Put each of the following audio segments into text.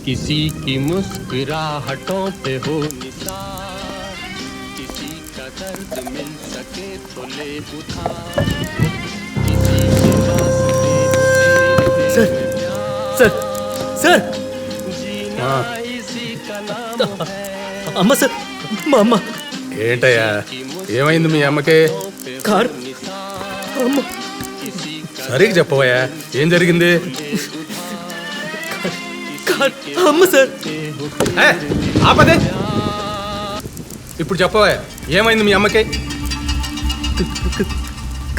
किसी की मुस्कुराहटों पे हो निसार, किसी का दर्द मिल सके तो ले उधार, किसी के वास्ते सर सर सर जीना इसी का नाम है। అమ్మ సార్ మా అమ్మ ఏంటయ్యా ఏమైంది మీ అమ్మకి? కార్ అమ్మ సరిగ్గా చెప్పవయ్యా ఏం జరిగింది? కార్ అమ్మ సార్ ఆపదే. ఇప్పుడు చెప్పవయ్యా ఏమైంది మీ అమ్మకి?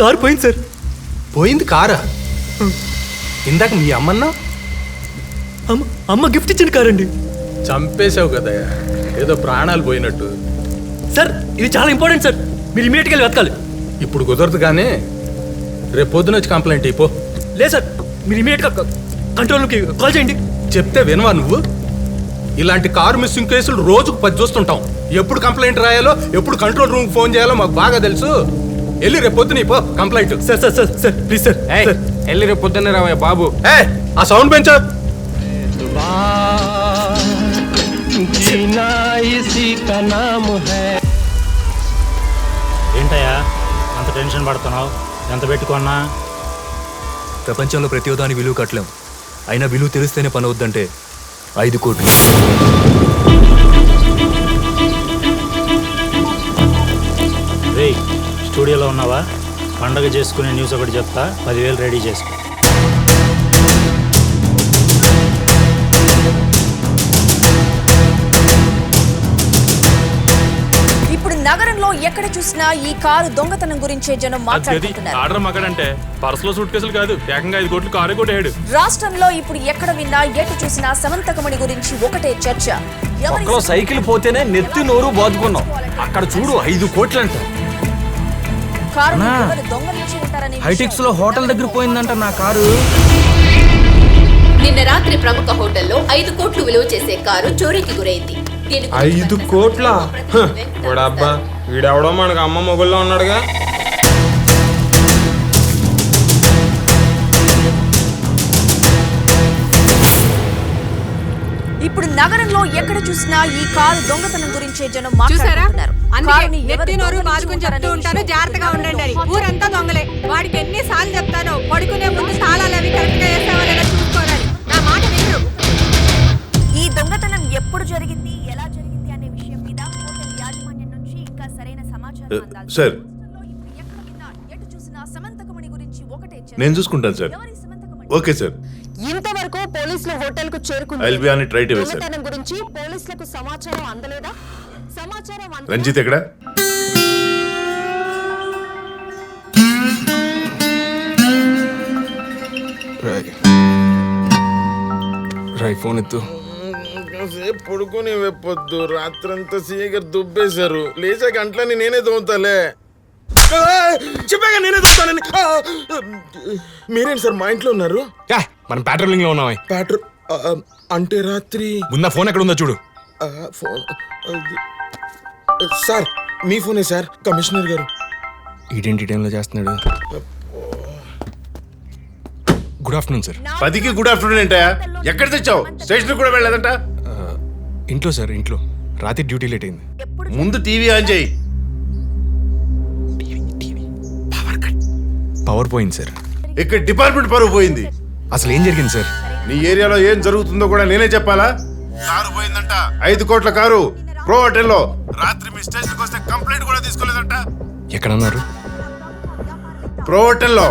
కార్ పోయింది సార్. పోయింది కారా? ఇందాక మీ అమ్మన్నా? అమ్మ అమ్మ గిఫ్ట్ ఇచ్చిన కార్ అండి. చంపేశావు కదయ్యా, ఏదో ప్రాణాలు పోయినట్టు. సార్ ఇది చాలా ఇంపార్టెంట్ సార్, మీరు ఇమీడియట్గా వెళ్ళి వెతకాలి. ఇప్పుడు కుదరదు కానీ రేపు పొద్దున వచ్చి కంప్లైంట్ అయిపో. లేదు సార్, మీరు ఇమీడియట్గా కంట్రోల్ రూమ్కి కాల్ చేయండి. చెప్తే వినవా నువ్వు? ఇలాంటి కారు మిస్సింగ్ కేసులు రోజుకు 10 చూస్తుంటాం. ఎప్పుడు కంప్లైంట్ రాయాలో, ఎప్పుడు కంట్రోల్ రూమ్ ఫోన్ చేయాలో మాకు బాగా తెలుసు. వెళ్ళి రేపు పొద్దున పో complaint. Sir sir sir sir please sir. వెళ్ళి రేపు పొద్దున్నే రావయ్య బాబు. ఆ సౌండ్ పెంచా. जीना इसी का नाम है। ఏంటయ్యా అంత టెన్షన్ పడుతున్నావు? ఎంత పెట్టుకున్నా ప్రపంచంలో ప్రతి దాని విలువ కట్టలేం, అయినా విలువ తెలిస్తేనే పని అవుద్దంటే 5 కోట్లు. రేయ్ స్టూడియోలో ఉన్నావా? పండగ చేసుకునే న్యూస్ ఒకటి చెప్తా, 10,000 రెడీ చేసుకో. ఇప్పుడు నగరంలో ఎక్కడ చూసినా ఈ కారు దొంగతనం గురించే జనం మాట్లాడుకుంటున్నారు. ఆర్డర్ మగాడంటే పర్సులో సూట్ కేసులు కాదు, ఏకంగా 5 కోట్లు కారు కొట్టాడు. రాష్ట్రంలో ఇప్పుడు ఎక్కడ విన్నా ఎటు చూసినా సమంతకమణి గురించి ఒకటే చర్చ. ఒక్కలో సైకిల్ పోతేనే నెత్తి నోరు బాదుకున్నాం, అక్కడ చూడు 5 కోట్లు అంట. హైటెక్స్ లో హోటల్ దగ్గర పోయిందంట నా కారు. నిన్న రాత్రి ప్రముఖ హోటల్లో 5 కోట్లు విలువ చేసే కారు చోరీకి గురైంది. 5 కోట్ల? అబ్బా వీడెవడో మనకు అమ్మ మొగుల్లో ఉన్నాడుగా. ఇప్పుడు నగరంలో ఎక్కడ చూసినా ఈ కారు దొంగతనం గురించే జనం మాట్లాడుతున్నారు. జాగ్రత్తగా ఉండండి అని ఊరంతా దొంగలే. వాడికి ఎన్నిసార్లు చెప్తానో పడుకునే ముందు తాళాలు అవి కరెక్ట్ గా వేసేవాళ్ళని చూసుకోవాలి. నా మాట వినరు. ఈ దొంగతనం ఎప్పుడు జరిగింది, ఎలా జరిగింది అనే విషయం మీద హోటల్ యాజమాన్యం నుంచి ఇంకా సరైన సమాచారం అందాలి. సార్ ఎక్కడ విన్నా ఎటు చూసినా సమంతకమణి గురించి ఒకటే చర్చ. నేను చూసుకుంటాను సార్. Okay sir. ఇంతవరకు పోలీసులు హోటల్ కు చేరుకున్నారు. I'll be on it right away, sir. దొంగతనం గురించి పోలీసులకు సమాచారం అందలేదా? సమాచారం రంజిత్ ఎక్కడ? రై ఫోన్ ఎత్తు. పడుకొని వెప్పొద్దు, రాత్రంతా సీగర్ దుబ్బేశారు. లేచా గంటలని నేనే దోతాలే. చెప్పాగా నేనే దోతానని. మీరేంటి సార్ మా ఇంట్లో ఉన్నారు? మనం పెట్రోలింగ్ లో ఉన్నాం. ప్యాట్రో అంటే రాత్రి ముందు ఫోన్ ఎక్కడ ఉందో చూడు. ఫోన్ సార్, మీ ఫోనే సార్. కమిషనర్ గారు ఈడెంటి టైంలో చేస్తున్నాడు. Good afternoon sir. 10కి గుడ్ ఆఫ్టర్నూన్ ఏంటయా? ఎక్కడ తెచ్చావు? స్టేషన్ కూడా వెళ్ళలేదంట. ఇంట్లో సార్, ఇంట్లో. రాత్రి డ్యూటీ లేట్ అయింది. ముందు టీవీ ఆన్ చేయి. పవర్ పోయింది సార్. ఇక్కడ డిపార్ట్మెంట్ పరువు పోయింది. అసలు ఏం జరిగింది సార్? నీ ఏరియాలో ఏం జరుగుతుందో కూడా నేనే చెప్పాలా? కారు పోయిందంట, 5 కోట్ల కారు ప్రో హోటల్లో. రాత్రి మీ స్టేషన్కి వస్తే కంప్లైంట్ కూడా తీసుకోలేదంట. ఎక్కడన్నారు? ప్రో హోటల్లో.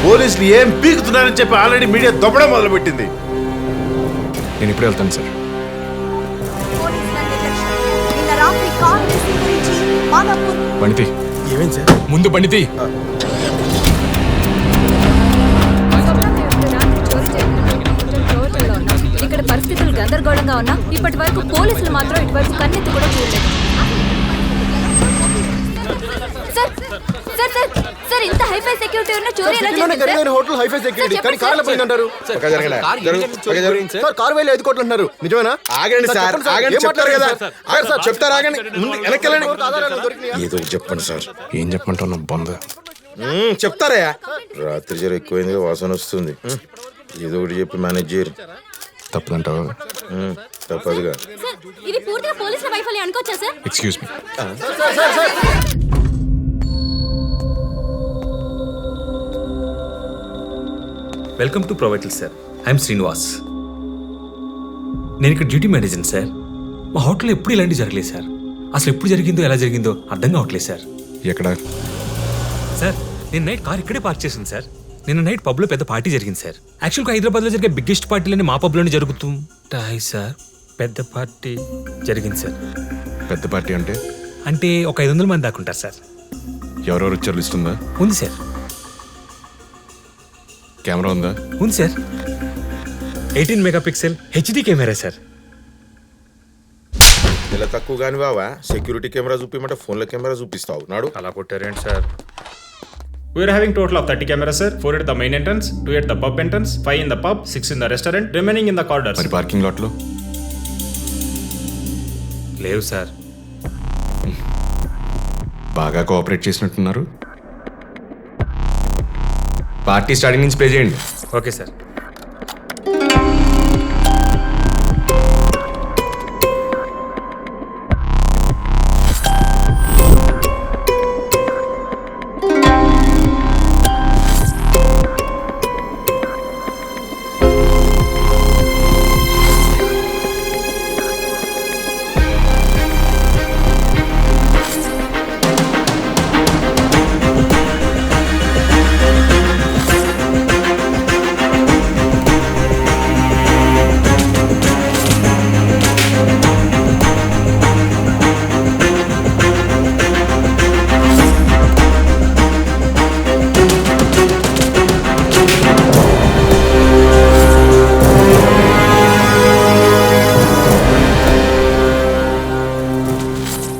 పోలీసులు ఏం పీకుతున్నారని చెప్పి ఆల్రెడీ మీడియా దొబ్బడం మొదలుపెట్టింది. నేను ఇప్పుడే వెళ్తాను సార్. పనితి ఏమైంది సార్? ముందు పనితి. ఇక్కడ పరిస్థితులు గందరగోళంగా ఉన్నా ఇప్పటి వరకు పోలీసులు మాత్రం ఇటువైపు కన్నెత్తి కూడా చూడలేదు. సార్ ఇంత హైఫై సెక్యూరిటీ ఉన్న చోరీ ఎలా సిటీలోనే జరిగింది ఖరీదైన హోటల్ హైఫై సెక్యూరిటీ కానీ కార్ ఎలా పోయిందంటారు? సార్ కార్ వేలు 5 కోట్లు అంటున్నారు నిజమేనా? ఆగండి సార్, చెప్పండి సార్, ఆగండి, ఏం చెప్తారు కదా. మాట్లాడారు ఆగండి సార్, చెప్తారు, ఆగండి. ముందు వెనక్కి వెళ్ళండి. ఎవరికి ఆధారాలు దొరికినాయా? ఏదో ఒకటి చెప్పండి సార్. ఏం చెప్పంటున్నా బొంద. చెప్తారా? రాత్రి జర ఎక్కువైంది, వాసన వస్తుంది. ఏదో ఒకటి చెప్పి మేనేజ్ చేయరు. తప్పదంటావా? తప్పదుగా. సార్ ఇది పూర్తిగా పోలీసుల వైఫల్యం అనుకోవచ్చా sir? Excuse me. Welcome to Provital sir. I'm Srinivas. నేను ఇక్కడ డ్యూటీ మేనేజర్ సార్. మా హోటల్లో ఎప్పుడు ఇలాంటివి జరగలేదు సార్. అసలు ఎప్పుడు జరిగిందో ఎలా జరిగిందో అర్థం కావట్లేదు సార్. ఎక్కడ? సార్ నేను నైట్ కార్ ఇక్కడే పార్క్ చేసింది సార్. నిన్న నైట్ పబ్లో పెద్ద పార్టీ జరిగింది సార్. యాక్చువల్గా హైదరాబాద్లో జరిగే బిగ్గెస్ట్ పార్టీలన్నీ మా పబ్లోనే జరుగుతుంటాయి సార్. పెద్ద పార్టీ జరిగింది సార్. పెద్ద పార్టీ అంటే? అంటే ఒక 500 మంది దాకా ఉంటారు సార్. ఎవరెవరు వచ్చారు లిస్ట్ ఉందా? ఉంది సార్. కెమెరా ఉందా? ఉంది sir. 18 megapixel HD camera sir. ఇలా తక్కువ కాని బావా, సెక్యూరిటీ కెమెరా చూపిమంటే ఫోన్లో కెమెరా చూపిస్తావు నాడు. అలా కొట్టారేంటి sir? We are having total of 30 cameras, sir. 4 at the main entrance, 2 at the pub entrance, 5 in the pub, 6 in the restaurant, remaining in the corridors. మరి parking లాట్లో? లేవు సార్. బాగా cooperate చేసినట్టున్నారు. Party starting నుంచి play చేయండి. Okay sir.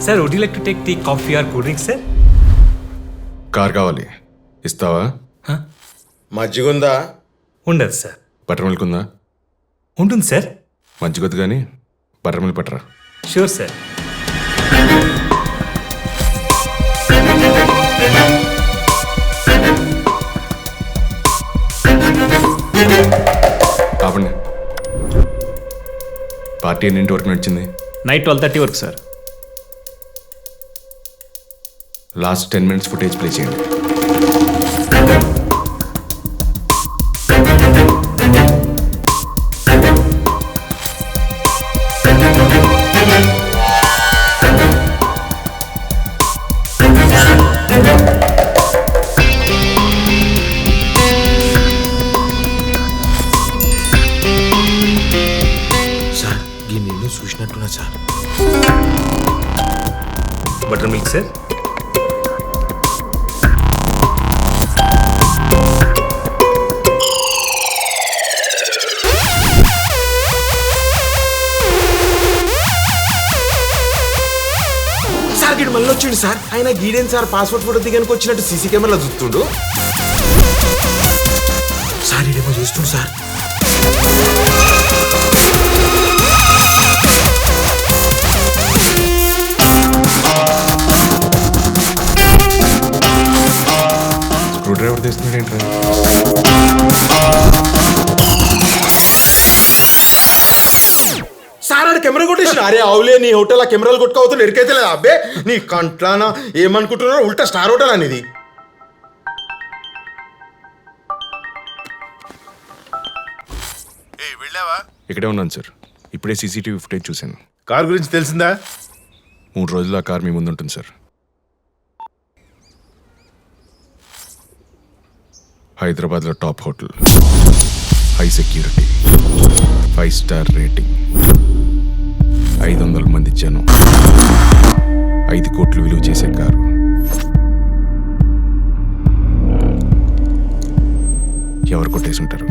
Sir would you like to take tea, coffee or cool drink sir? Car కావాలి, ఇస్తావా? మజ్జిగుందా? ఉండదు సార్. బటర్ మిల్క్ ఉందా? ఉంటుంది సార్. మజ్జిగొద్దు కానీ బటర్ మిల్క్ పట్టరా. Sure sir. ఆపండి. పార్టీ ఎన్నింటి వరకు నడిచింది? Night 12:30 వరకు sir. Last 10 minutes footage play చేయండి. సార్ ఈ నిన్ను చూసినట్టున్నా sir. Butter milk sir. Sir గీడు మళ్ళీ వచ్చిండు సార్. ఆయన గీడేం సార్ పాస్పోర్ట్ ఫోటో దిగానికి వచ్చినట్టు సీసీ కెమెరాలో చూస్తుండు సార్. ఇడేమో చూస్తుండు సార్. స్క్రూ డ్రైవర్ తీస్తున్నాడు ఏంట్రా? సార్ ఆడ కెమెరా కొట్టేసిన. అరే అవులే, నీ హోటల్ కెమెరాలు కొట్టుకోవద్దు ఎరికైతే లేదా? అబ్బే నీ కంట్లానా ఏమనుకుంటున్నారో, ఉల్టా స్టార్ హోటల్ అనేది. వెళ్ళావా? ఇక్కడే ఉన్నాను సార్. ఇప్పుడే సీసీటీవీ ఫుటేజ్ చూశాను. కార్ గురించి తెలిసిందా? 3 రోజులు ఆ కార్ మీ ముందు ఉంటుంది సార్. హైదరాబాద్లో top hotel, high security, 5 star rating, 500 మంది జనం, 5 కోట్లు విలువ చేసే కారు. ఎవరు కొట్టేసి ఉంటారు?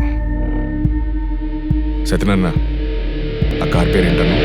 సత్యనారాయణ, ఆ కార్ పేరు ఏంటన్నా?